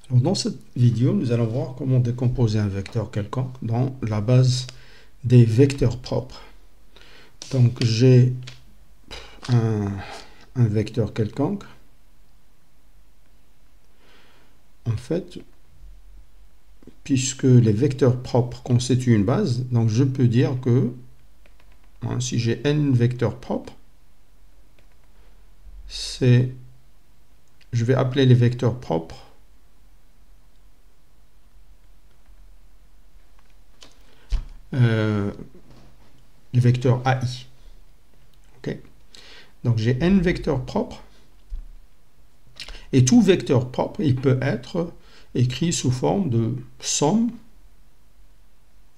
Alors, dans cette vidéo, nous allons voir comment décomposer un vecteur quelconque dans la base des vecteurs propres. Donc j'ai un vecteur quelconque. En fait, puisque les vecteurs propres constituent une base, donc je peux dire que si j'ai n vecteurs propres, je vais appeler les vecteurs propres les vecteurs AI. Okay. Donc j'ai n vecteurs propres et tout vecteur propre, il peut être écrit sous forme de somme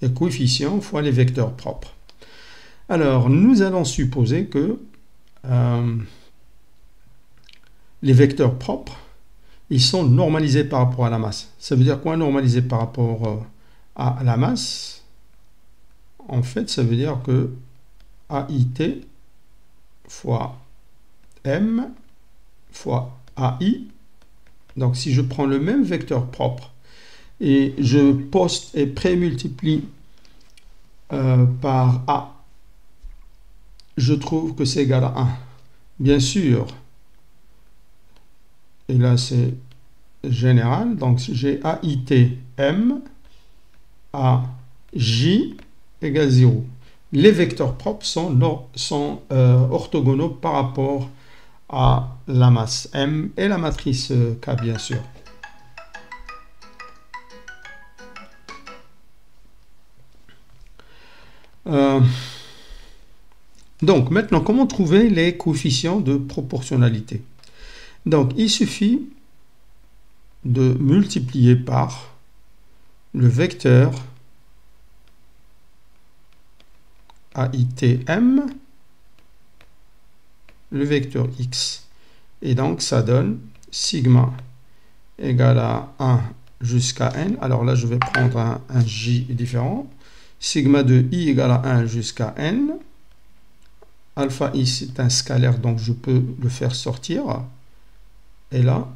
et coefficient fois les vecteurs propres. Alors nous allons supposer que les vecteurs propres, ils sont normalisés par rapport à la masse. Ça veut dire quoi normalisé par rapport à la masse? En fait, ça veut dire que AIT fois M fois AI. Donc, si je prends le même vecteur propre et je poste et prémultiplie par A, je trouve que c'est égal à 1. Bien sûr, et là c'est général, donc j'ai AIT M à J égale 0. Les vecteurs propres sont orthogonaux par rapport à la masse M et la matrice K, bien sûr. Donc, maintenant, comment trouver les coefficients de proportionnalité? Donc, il suffit de multiplier par le vecteur AITM, le vecteur X. Et donc, ça donne sigma égale à 1 jusqu'à n. Alors là, je vais prendre un J différent. Sigma de I égale à 1 jusqu'à n. Alpha I, c'est un scalaire, donc je peux le faire sortir. Et là,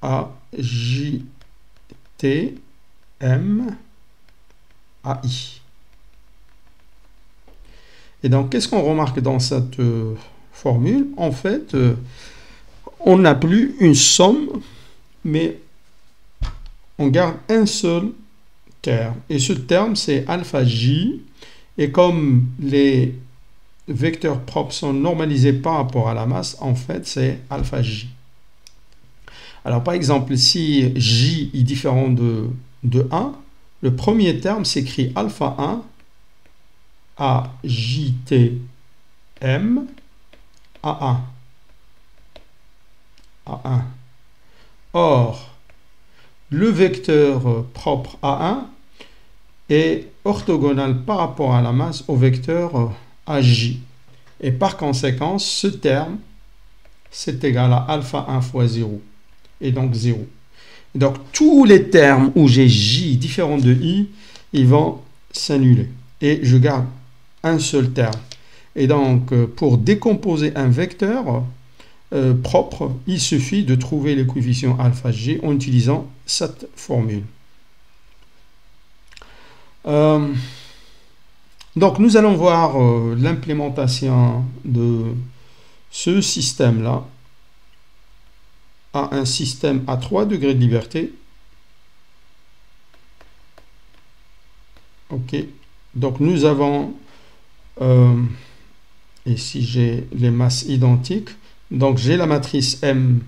A, J, T, M, A, I. Et donc, qu'est-ce qu'on remarque dans cette formule? En fait, on n'a plus une somme, mais on garde un seul terme. Et ce terme, c'est alpha J. Et comme les vecteurs propres sont normalisés par rapport à la masse, en fait, c'est alpha J. Alors, par exemple, si J est différent de 1, le premier terme s'écrit alpha 1 à JT M A1. A1. Or, le vecteur propre A1 est orthogonal par rapport à la masse au vecteur AJ. Et par conséquent, ce terme, c'est égal à alpha 1 fois 0. Et donc 0. Donc, tous les termes où j'ai J différent de I, ils vont s'annuler. Et je garde un seul terme. Et donc, pour décomposer un vecteur propre, il suffit de trouver les coefficients alpha G en utilisant cette formule. Donc, nous allons voir l'implémentation de ce système-là à un système à 3 degrés de liberté. OK. Donc, nous avons, ici j'ai les masses identiques, donc j'ai la matrice M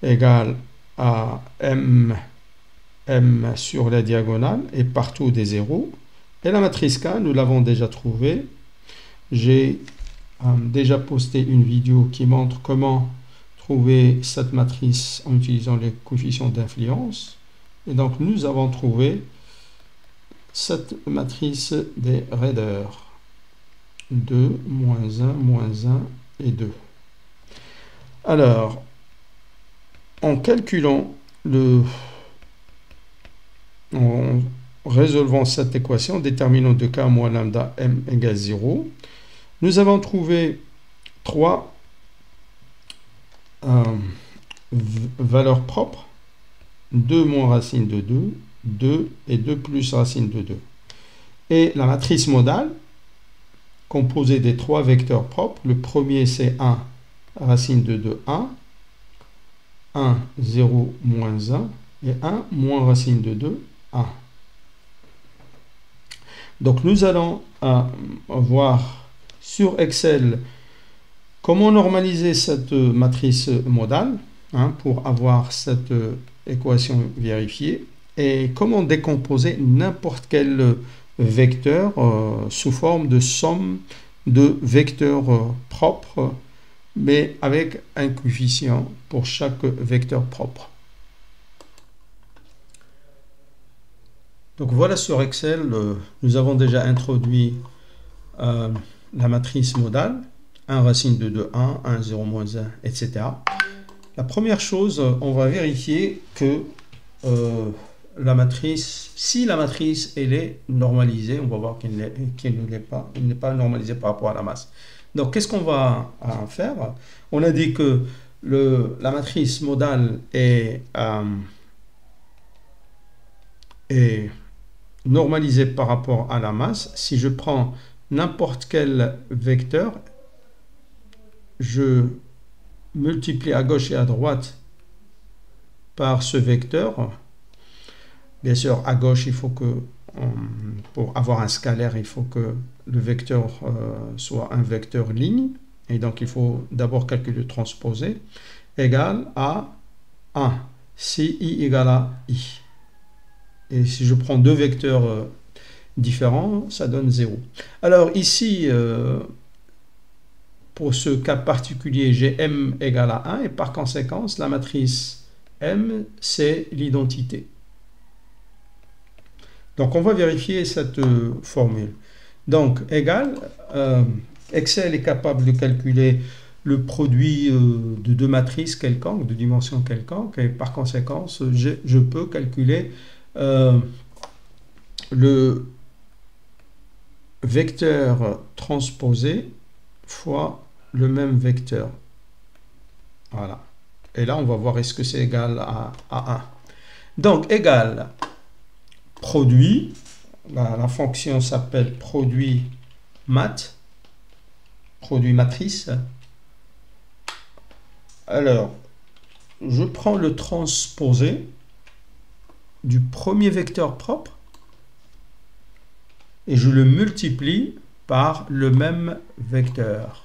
égale à M sur la diagonale et partout des zéros. Et la matrice K, nous l'avons déjà trouvée. J'ai déjà posté une vidéo qui montre comment trouver cette matrice en utilisant les coefficients d'influence. Et donc, nous avons trouvé cette matrice des raideurs. 2, moins 1, moins 1 et 2. Alors, en calculant en résolvant cette équation, déterminant de K moins lambda M égale 0, nous avons trouvé 3 valeurs propres 2 moins racine de 2, 2 et 2 plus racine de 2. Et la matrice modale, composée des 3 vecteurs propres, le premier c'est 1, racine de 2, 1, 1, 0, moins 1, et 1 moins racine de 2, 1. Donc nous allons voir sur Excel comment normaliser cette matrice modale pour avoir cette équation vérifiée et comment décomposer n'importe quel vecteur sous forme de somme de vecteurs propres mais avec un coefficient pour chaque vecteur propre. Donc voilà, sur Excel, nous avons déjà introduit la matrice modale, 1 racine de 2, 1, 1, 0, moins 1, etc. La première chose, on va vérifier que la matrice, si la matrice elle est normalisée, on va voir qu'elle n'est pas normalisée par rapport à la masse. Donc qu'est-ce qu'on va faire? On a dit que la matrice modale est normalisée par rapport à la masse. Si je prends n'importe quel vecteur, je multiplie à gauche et à droite par ce vecteur. Bien sûr, à gauche, il faut que, pour avoir un scalaire, il faut que le vecteur soit un vecteur ligne. Et donc, il faut d'abord calculer le transposé égal à 1. Si i égale à i. Et si je prends deux vecteurs différents, ça donne 0. Alors ici, pour ce cas particulier, j'ai m égale à 1 et par conséquent, la matrice m, c'est l'identité. Donc on va vérifier cette formule. Donc égal, Excel est capable de calculer le produit de deux matrices quelconques, de dimension quelconque, et par conséquent, je peux calculer le vecteur transposé fois le même vecteur. Voilà. Et là, on va voir est-ce que c'est égal à 1. Donc, égal produit, la fonction s'appelle produit mat, produit matrice. Alors, je prends le transposé du premier vecteur propre et je le multiplie par le même vecteur.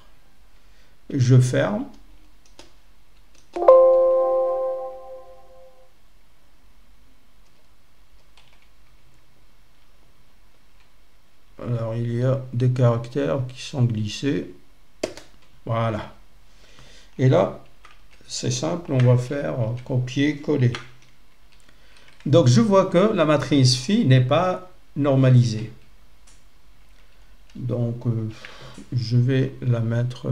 Je ferme. Alors, il y a des caractères qui sont glissés. Voilà. Et là, c'est simple, on va faire copier-coller. Donc, je vois que la matrice phi n'est pas normalisée. Donc, je vais la mettre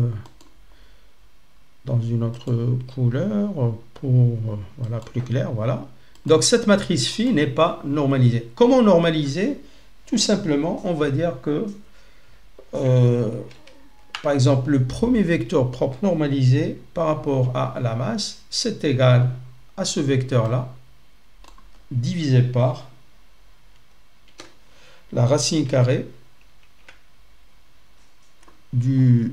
dans une autre couleur pour, voilà, plus clair, voilà. Donc, cette matrice phi n'est pas normalisée. Comment normaliser? Tout simplement, on va dire que, par exemple, le premier vecteur propre normalisé par rapport à la masse, c'est égal à ce vecteur-là, divisé par la racine carrée de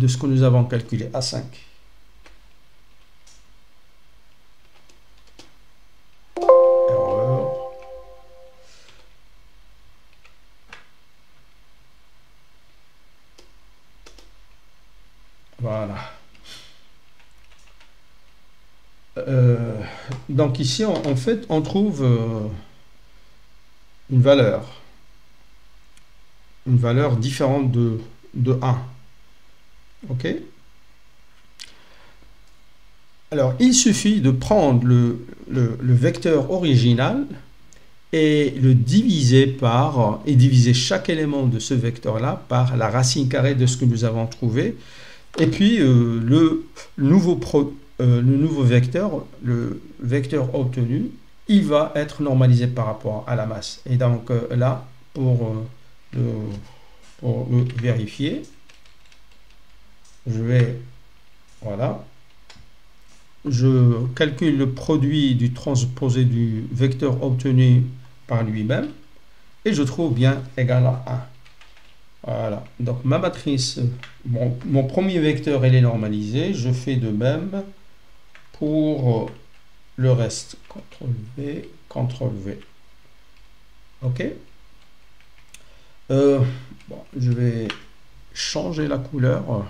ce que nous avons calculé, à 5. Erreur. Voilà. Donc ici, en fait, on trouve une valeur différente de 1. OK? Alors, il suffit de prendre le vecteur original et le diviser par, et diviser chaque élément de ce vecteur-là par la racine carrée de ce que nous avons trouvé. Et puis, le nouveau vecteur, le vecteur obtenu, il va être normalisé par rapport à la masse. Et donc là, pour le vérifier, je vais, voilà, je calcule le produit du transposé du vecteur obtenu par lui-même et je trouve bien égal à 1. Voilà, donc ma matrice, mon premier vecteur, elle est normalisée. Je fais de même pour le reste. CTRL V, CTRL V. OK. Bon, je vais changer la couleur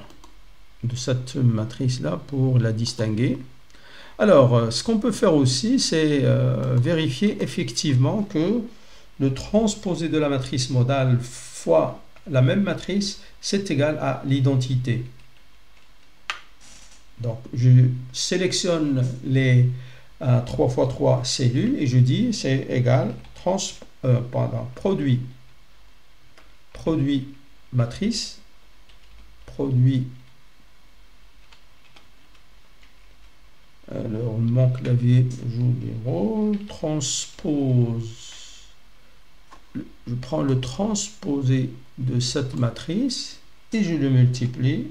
de cette matrice-là pour la distinguer. Alors, ce qu'on peut faire aussi, c'est vérifier effectivement que le transposé de la matrice modale fois la même matrice, c'est égal à l'identité. Donc, je sélectionne les 3 x 3 cellules et je dis c'est égal produit matrice, produit. Alors, mon clavier joue des rôles. Transpose. Je prends le transposé de cette matrice et je le multiplie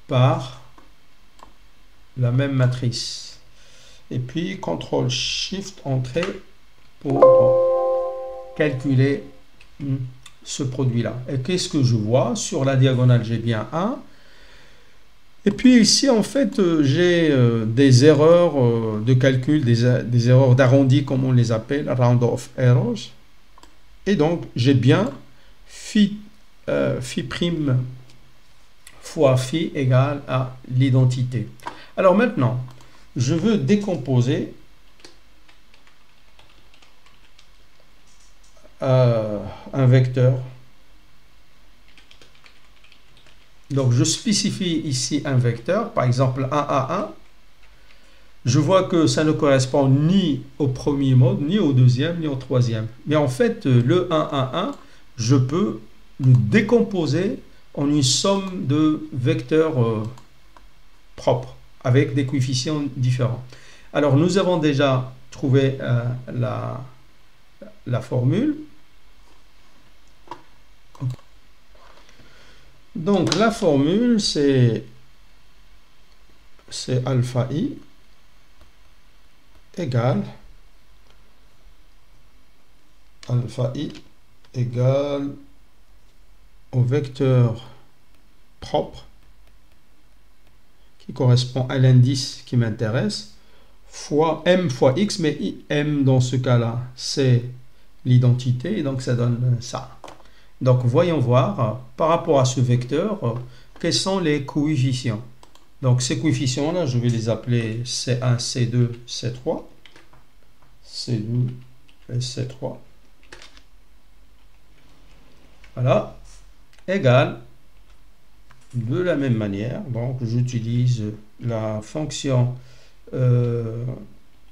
par la même matrice. Et puis, CTRL-SHIFT-Entrée pour calculer ce produit-là. Et qu'est-ce que je vois? Sur la diagonale, j'ai bien 1. Et puis ici, en fait, j'ai des erreurs de calcul, des erreurs d'arrondi, comme on les appelle, round-off errors. Et donc, j'ai bien phi' fois phi égale à l'identité. Alors maintenant, je veux décomposer un vecteur. Donc, je spécifie ici un vecteur, par exemple 1 à 1. Je vois que ça ne correspond ni au premier mode, ni au deuxième, ni au troisième. Mais en fait, le 1 à 1, je peux le décomposer en une somme de vecteurs propres, avec des coefficients différents. Alors, nous avons déjà trouvé la formule. Donc, la formule, c'est alpha i égale au vecteur propre qui correspond à l'indice qui m'intéresse fois m fois x, mais m dans ce cas-là, c'est l'identité, et donc ça donne ça. Donc, voyons voir, par rapport à ce vecteur, quels sont les coefficients. Donc, ces coefficients-là, je vais les appeler C1, C2, C3. C2 et C3. Voilà. Égal. De la même manière, donc, j'utilise la fonction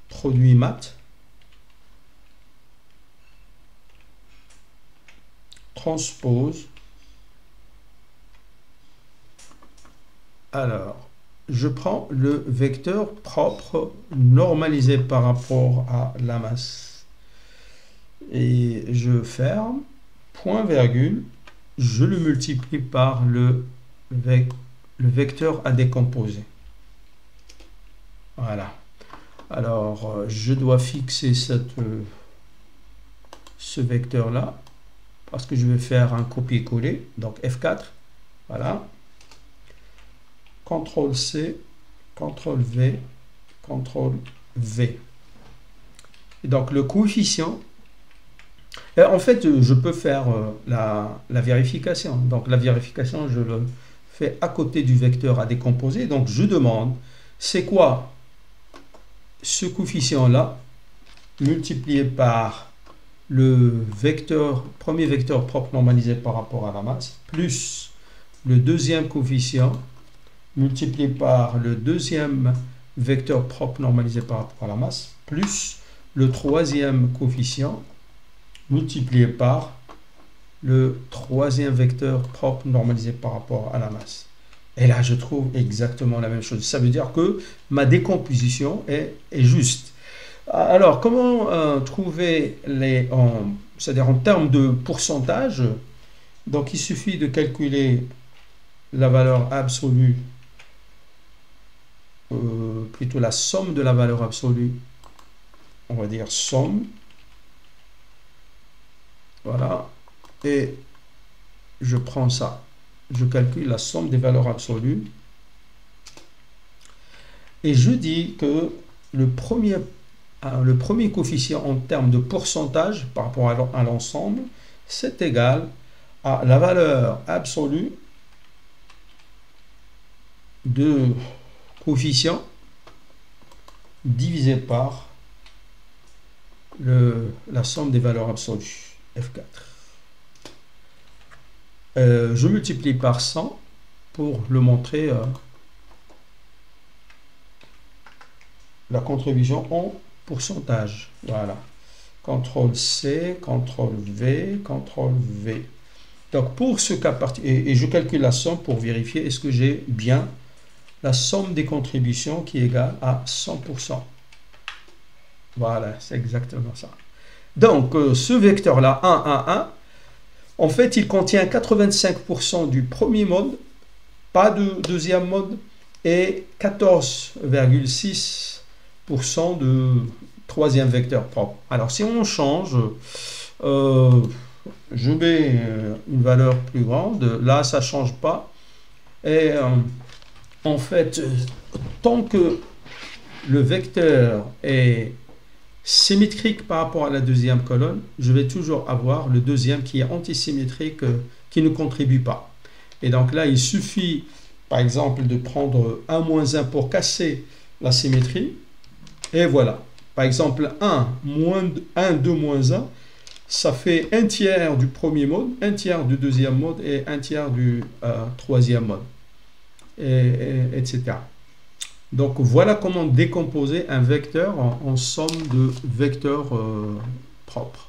produit mat. Transpose. Alors, je prends le vecteur propre normalisé par rapport à la masse. Et je ferme, point virgule, je le multiplie par le vecteur à décomposer. Voilà. Alors, je dois fixer ce vecteur-là, parce que je vais faire un copier-coller, donc F4, voilà. CTRL-C, CTRL-V, CTRL-V. Et donc, le coefficient, en fait, je peux faire la vérification. Donc, la vérification, je le fais à côté du vecteur à décomposer. Donc, je demande, c'est quoi ce coefficient-là, multiplié par le premier vecteur propre normalisé par rapport à la masse, plus le deuxième coefficient multiplié par le deuxième vecteur propre normalisé par rapport à la masse, plus le troisième coefficient multiplié par le troisième vecteur propre normalisé par rapport à la masse. Et là, je trouve exactement la même chose. Ça veut dire que ma décomposition est juste. Alors, comment trouver c'est-à-dire en termes de pourcentage? Donc, il suffit de calculer la valeur absolue plutôt la somme de la valeur absolue. On va dire somme. Voilà. Et je prends ça. Je calcule la somme des valeurs absolues. Et je dis que le premier coefficient en termes de pourcentage par rapport à l'ensemble, c'est égal à la valeur absolue de coefficient divisé par la somme des valeurs absolues, F4. Je multiplie par 100 pour le montrer, la contribution en pourcentage. Voilà. CTRL-C, CTRL-V, CTRL-V. Donc, pour ce cas particulier, et je calcule la somme pour vérifier est-ce que j'ai bien la somme des contributions qui est égale à 100%. Voilà, c'est exactement ça. Donc, ce vecteur-là, 1, 1, 1, en fait, il contient 85% du premier mode, pas de deuxième mode, et 14,6% de troisième vecteur propre. Alors, si on change, je mets une valeur plus grande. Là, ça ne change pas. Et en fait, tant que le vecteur est symétrique par rapport à la deuxième colonne, je vais toujours avoir le deuxième qui est antisymétrique, qui ne contribue pas. Et donc là, il suffit, par exemple, de prendre 1 moins 1 pour casser la symétrie. Et voilà. Par exemple, 1, 2 moins 1, ça fait 1/3 du premier mode, 1/3 du deuxième mode et 1/3 du troisième mode, etc. Donc voilà comment décomposer un vecteur en somme de vecteurs propres.